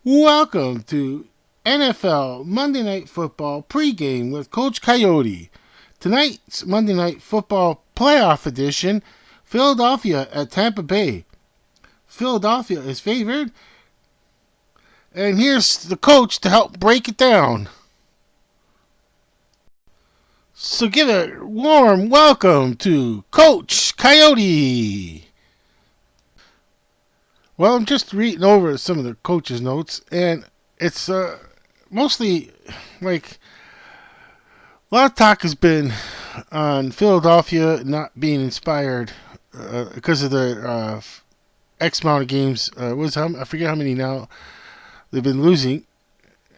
Welcome to NFL Monday Night Football pregame with Coach Coyote. Tonight's Monday Night Football playoff edition, Philadelphia at Tampa Bay. Philadelphia is favored, and here's the coach to help break it down. So give a warm welcome to Coach Coyote. Well, I'm just reading over some of the coach's notes, and it's mostly like a lot of talk has been on Philadelphia not being inspired because of the X amount of games. I forget how many now they've been losing,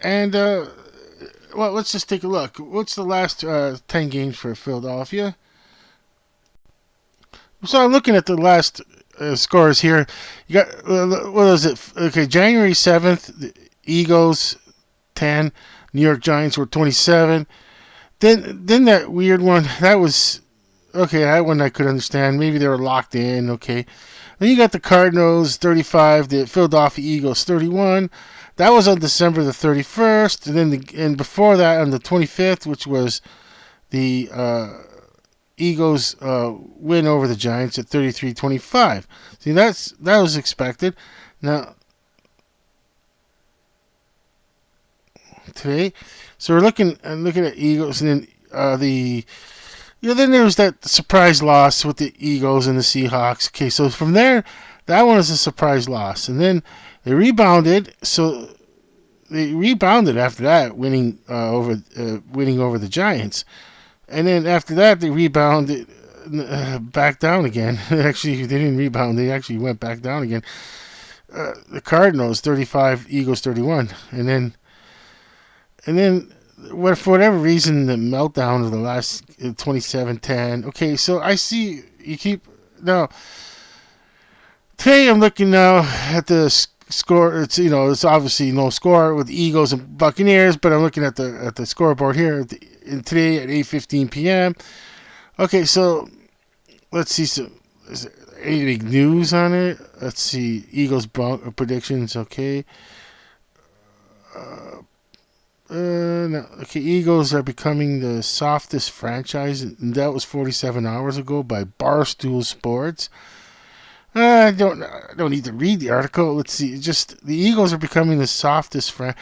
and well, let's just take a look. What's the last 10 games for Philadelphia? So I'm looking at the last scores here. You got what was it? Okay, January 7th, the Eagles 10, New York Giants were 27. Then that weird one, that was okay. That one I could understand. Maybe they were locked in. Okay. Then you got the Cardinals 35, the Philadelphia Eagles 31. That was on December the 31st, and then and before that on the 25th, which was the Eagles win over the Giants at 33-25. See, that was expected. Now today, so we're looking at Eagles, and then then there was that surprise loss with the Eagles and the Seahawks. Okay, so from there, that one is a surprise loss, and then they rebounded. So they rebounded after that, winning over the Giants. And then after that, they rebounded back down again. Actually, they didn't rebound. They actually went back down again. The Cardinals, 35, Eagles, 31. And then for whatever reason, the meltdown of the last 27-10. Okay, so I see you keep... Now, today I'm looking now at the score. It's obviously no score with the Eagles and Buccaneers, but I'm looking at the scoreboard here today at 8:15 p.m. Okay, so let's see. So is there any big news on it? Let's see. Eagles predictions. Okay. No. Okay, Eagles are becoming the softest franchise, and that was 47 hours ago by Barstool Sports. I don't need to read the article. Let's see. Just the Eagles are becoming the softest franchise.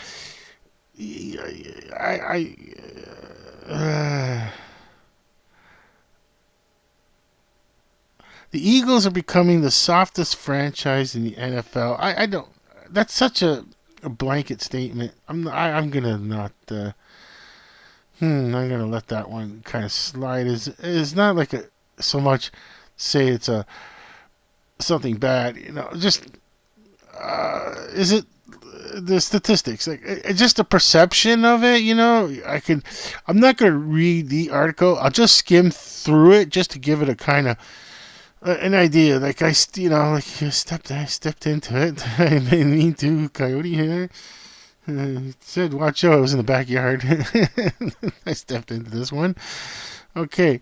The Eagles are becoming the softest franchise in the NFL. I don't. That's such a blanket statement. I'm gonna not. I'm gonna let that one kind of slide. It's not like so much say it's something bad. Just is it the statistics, like just the perception of it? I'm not going to read the article. I'll just skim through it just to give it a kind of an idea. Like I stepped into it. I didn't mean to. Coyote here said watch out, I was in the backyard. I stepped into this one. Okay,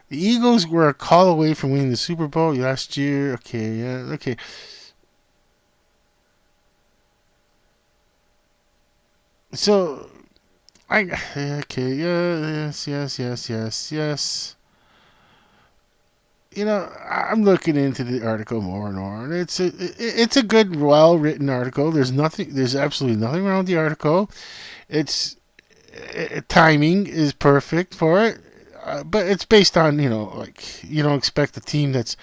the Eagles were a call away from winning the Super Bowl last year. Okay, yeah, okay. So, yes. I'm looking into the article more and more, and it's a good, well written article. There's absolutely nothing wrong with the article. It's timing is perfect for it, but it's based on like you don't expect a team that's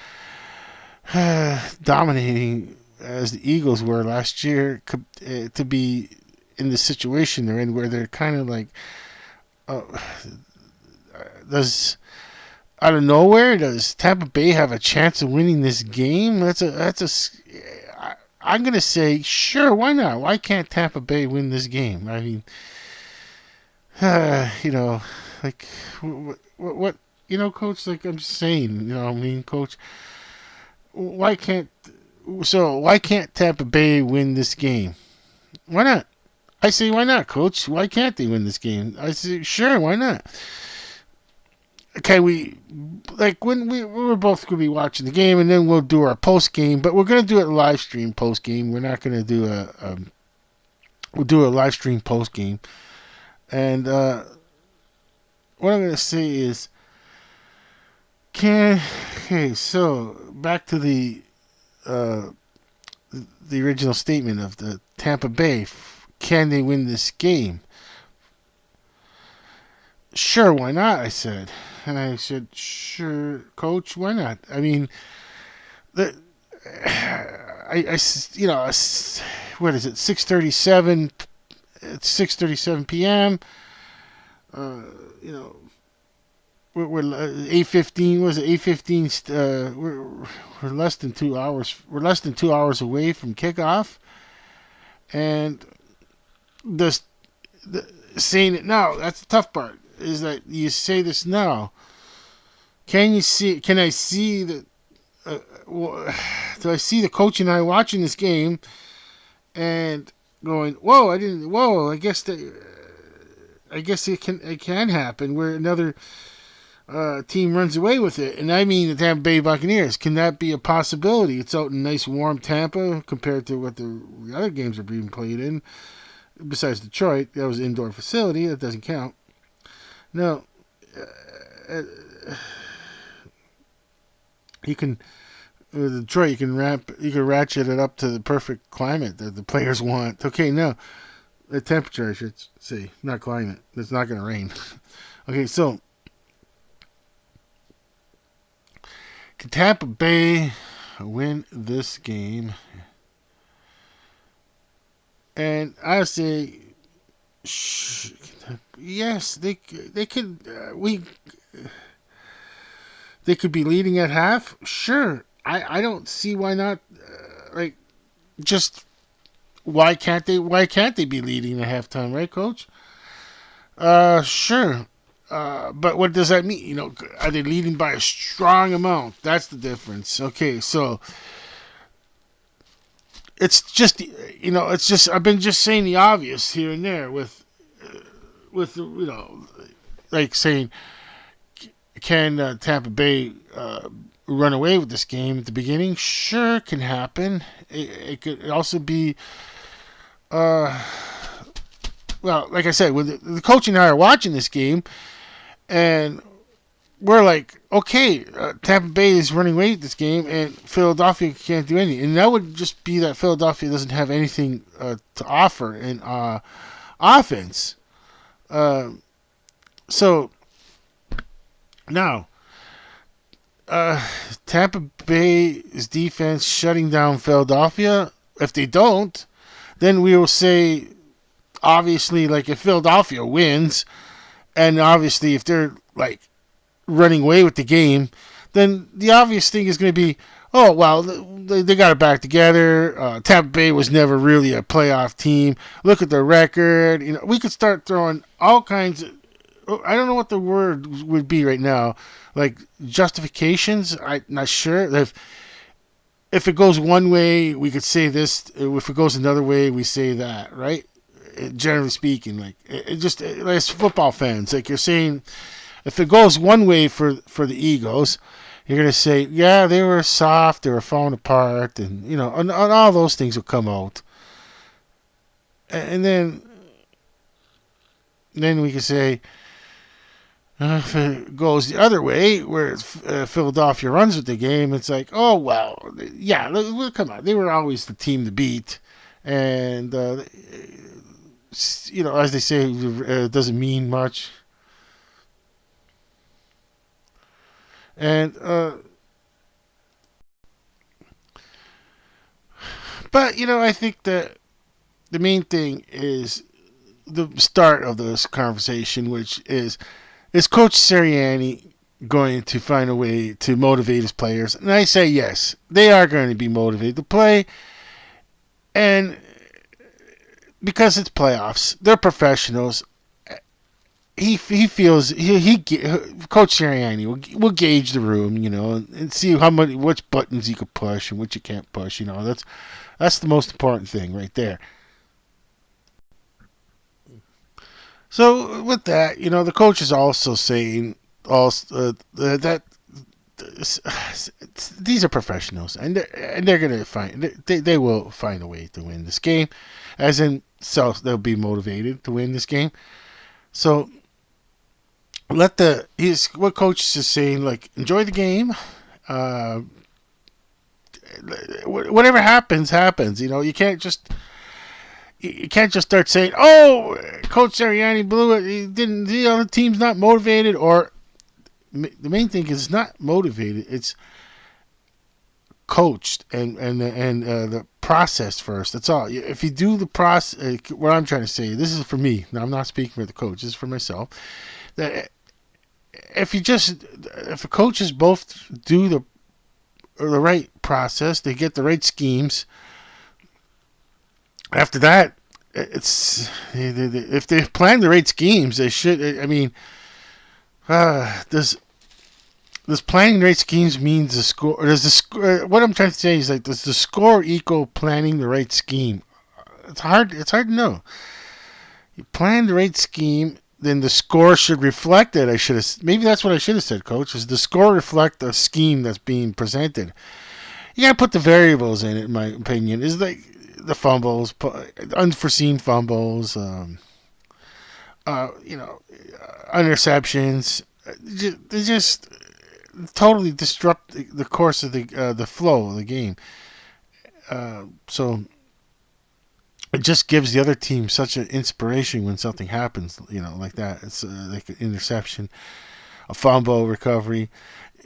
dominating as the Eagles were last year to be in the situation they're in, where they're kind of like, uh, does out of nowhere does Tampa Bay have a chance of winning this game? I'm gonna say sure, why not? Why can't Tampa Bay win this game? I mean, like what coach? Like I'm just saying, I mean, coach, why can't Tampa Bay win this game? Why not? I say, why not, coach? Why can't they win this game? I say, sure, why not? Okay, when we're both going to be watching the game, and then we'll do our post game, but we're going to do it live stream post game. We're not going to do We'll do a live stream post game. And what I'm going to say is, okay, so back to uh, the original statement of the Tampa Bay. Can they win this game? Sure, why not? I said. And I said, sure, coach, why not? I mean, the you know, what is it? 6:37. It's 6:37 p.m. You know, we're 8:15. Was it 8:15? We're less than 2 hours. We're less than 2 hours away from kickoff, and the saying it now. That's the tough part. Is that you say this now? Can you see? Can I see that? Do I see the coach and I watching this game and going, "Whoa! I didn't. Whoa! I guess it can happen where another team runs away with it." And I mean the Tampa Bay Buccaneers. Can that be a possibility? It's out in nice warm Tampa compared to what the other games are being played in. Besides Detroit, that was an indoor facility. That doesn't count. No, uh, you can with Detroit. You can ratchet it up to the perfect climate that the players want. Okay, no, the temperature I should say, not climate. It's not going to rain. Okay, so can Tampa Bay win this game? And I say, yes, they could. They could be leading at half. Sure, I don't see why not. Like, just why can't they? Why can't they be leading at halftime, right, Coach? Sure. But what does that mean? You know, are they leading by a strong amount? That's the difference. Okay, so it's just it's just I've been just saying the obvious here and there with like saying, can Tampa Bay run away with this game at the beginning? Sure, it can happen. It could also be, well, like I said, when the coach and I are watching this game, and we're like, okay, Tampa Bay is running away with this game, and Philadelphia can't do anything. And that would just be that Philadelphia doesn't have anything to offer in offense. So now, Tampa Bay's defense shutting down Philadelphia. If they don't, then we will say, obviously, like if Philadelphia wins, and obviously if they're like running away with the game, then the obvious thing is going to be, oh, well, they got it back together. Tampa Bay was never really a playoff team. Look at the record. You know, we could start throwing all kinds of, I don't know what the word would be right now, like justifications. I'm not sure. If it goes one way, we could say this. If it goes another way, we say that, right? Generally speaking, like as football fans, like you're saying, if it goes one way for the Eagles, you're gonna say, yeah, they were soft, they were falling apart, and and all those things will come out, and then we can say, if it goes the other way, where Philadelphia runs with the game, it's like, oh, well, yeah, come on. They were always the team to beat. And, as they say, it doesn't mean much. And, but, I think that the main thing is the start of this conversation, which is Coach Sirianni going to find a way to motivate his players? And I say yes, they are going to be motivated to play, and because it's playoffs, they're professionals. He feels Coach Sirianni will gauge the room, and see which buttons you could push and which you can't push. That's the most important thing right there. So with that, the coach is also saying also that these are professionals, and they're gonna find they will find a way to win this game, as in so they'll be motivated to win this game. So he's what coach is saying, like, enjoy the game. Uh, whatever happens. You can't just start saying, "Oh, Coach Sirianni blew it. He didn't. The other team's not motivated." Or the main thing is it's not motivated. It's coached and the process first. That's all. If you do the process, what I'm trying to say, this is for me. Now, I'm not speaking for the coach. This is for myself. That if the coaches both do the right process, they get the right schemes. After that, it's if they plan the right schemes, they should. I mean, does planning the right schemes means the score? Does the score? What I'm trying to say is, like, does the score equal planning the right scheme? It's hard. It's hard to know. You plan the right scheme, then the score should reflect it. Maybe that's what I should have said, Coach. Is the score reflect the scheme that's being presented? You gotta put the variables in it. In my opinion, is like the fumbles, unforeseen fumbles, interceptions. They just totally disrupt the course of the flow of the game. So it just gives the other team such an inspiration when something happens, like that. It's like an interception, a fumble recovery.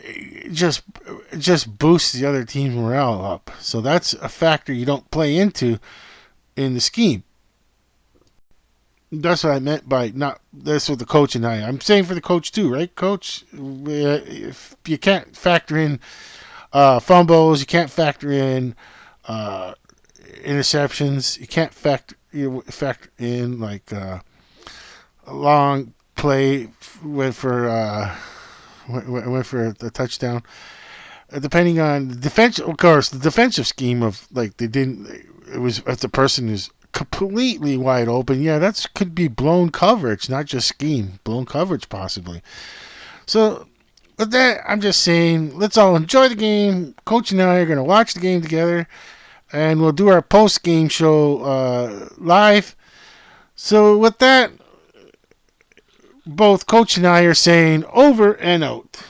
It just boosts the other team's morale up. So that's a factor you don't play into in the scheme. That's what I meant by not. That's what the coach and I'm saying for the coach too, right, Coach? If you can't factor in fumbles, you can't factor in interceptions, you can't factor in, like, a long play went for a touchdown. Depending on the defense, of course, the defensive scheme of, like, it was if the person is completely wide open. Yeah, that could be blown coverage, not just scheme. Blown coverage, possibly. So, with that, I'm just saying, let's all enjoy the game. Coach and I are going to watch the game together, and we'll do our post-game show live. So, with that, both Coach and I are saying over and out.